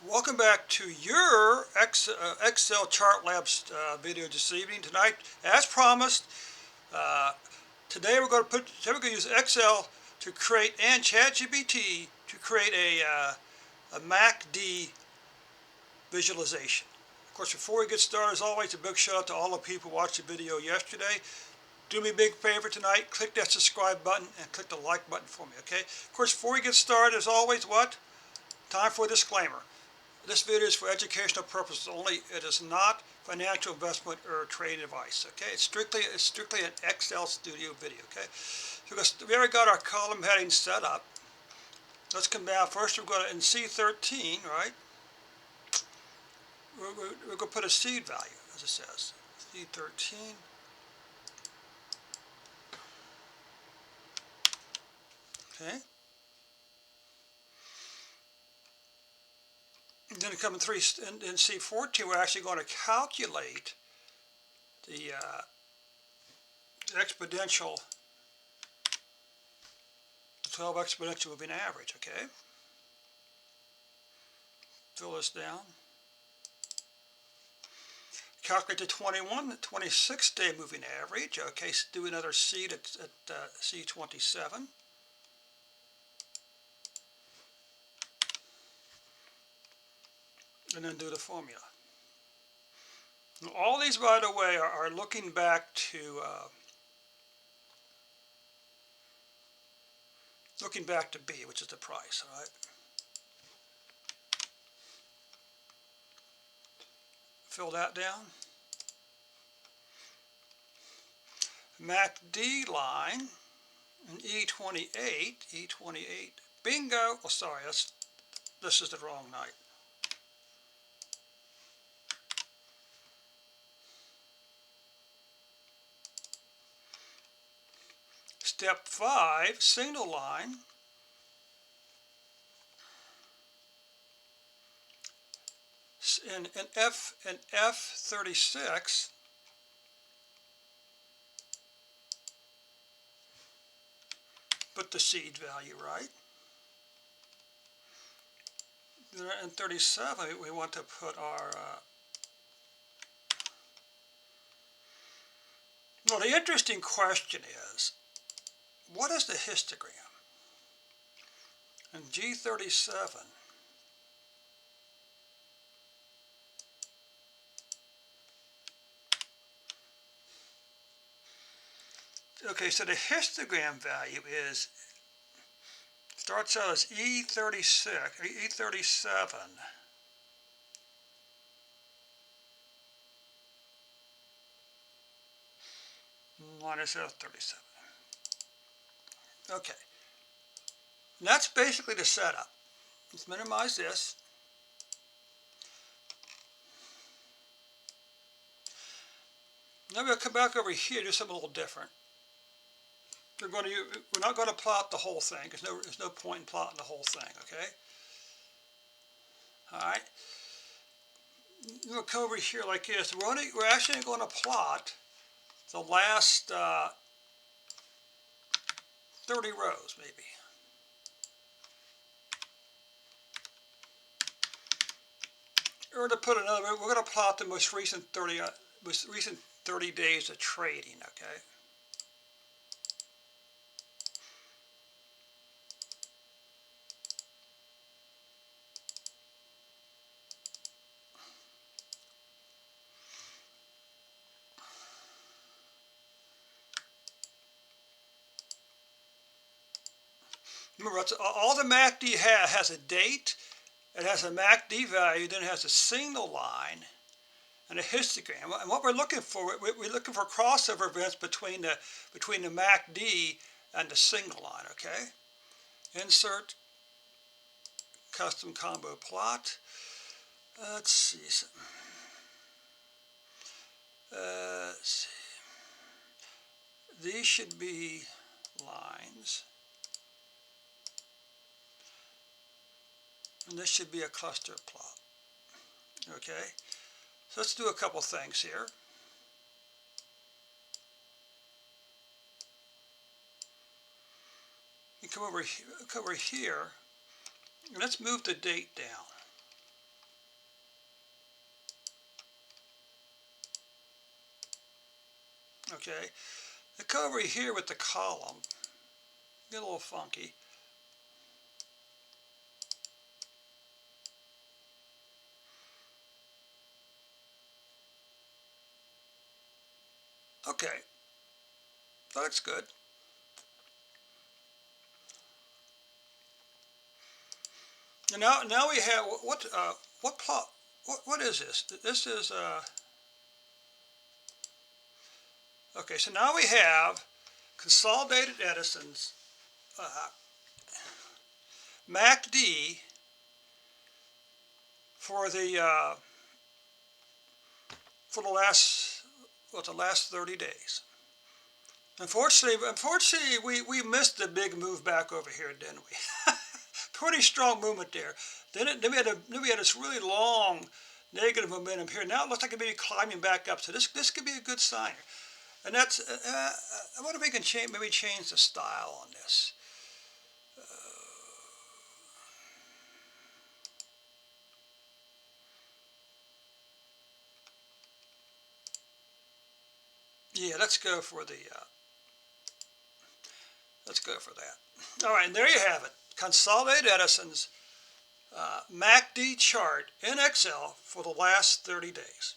Welcome back to your Excel Chart Labs video this evening. Tonight, as promised, uh, today we're going to use Excel to create and ChatGPT to create a MACD visualization. Of course, before we get started, as always, a big shout out to all the people who watched the video yesterday. Do me a big favor tonight, click that subscribe button and click the like button for me, okay? Of course, before we get started, as always, time for a disclaimer. This video is for educational purposes only. It is not financial investment or trade advice. Okay, it's strictly an Excel Studio video. Okay, because we already got our column heading set up. Let's come down. First, we're going to in C13, right? We're going to put a seed value, as it says. C13. Okay. And then come in C14, we're actually going to calculate the exponential, 12 exponential moving average. Okay. Fill this down. Calculate the 26-day moving average. Okay, so do another seed at C27. And then do the formula. Now, all these, by the way, are looking back to B, which is the price. All right. Fill that down. MACD line and E28. Bingo. Oh, sorry, this is the wrong night. Step 5, signal line. In F36, put the seed value right. Then in 37, we want to put our well, the interesting question is, what is the histogram? In G37, okay, so the histogram value starts out as E37 minus F37. Okay, and that's basically the setup. Let's minimize this. Now we'll come back over here, do something a little different. We're not going to plot the whole thing. There's no point in plotting the whole thing. Okay. All right. We'll come over here like this. We're actually going to plot the last 30 rows, maybe. Or to put another, we're going to plot the most recent 30 days of trading. Okay. Remember, all the MACD has a date, it has a MACD value, then it has a signal line and a histogram. And what we're looking for, we're looking for crossover events between the MACD and the signal line. Okay. Insert custom combo plot. Let's see. Let's see. These should be lines. And this should be a cluster plot. Okay, so let's do a couple things here. You come over here, and let's move the date down. Okay, look over here with the column. Get a little funky. Okay, that looks good. And now we have what plot? What is this? This is okay. So now we have consolidated Edison's MACD for the last 30 days. Unfortunately, we missed the big move back over here, didn't we? Pretty strong movement there. Then we had this really long negative momentum here. Now it looks like it may be climbing back up. So this could be a good sign. And that's I wonder if we can maybe change the style on this. Yeah, let's go for that. All right, and there you have it. Consolidated Edison's MACD chart in Excel for the last 30 days.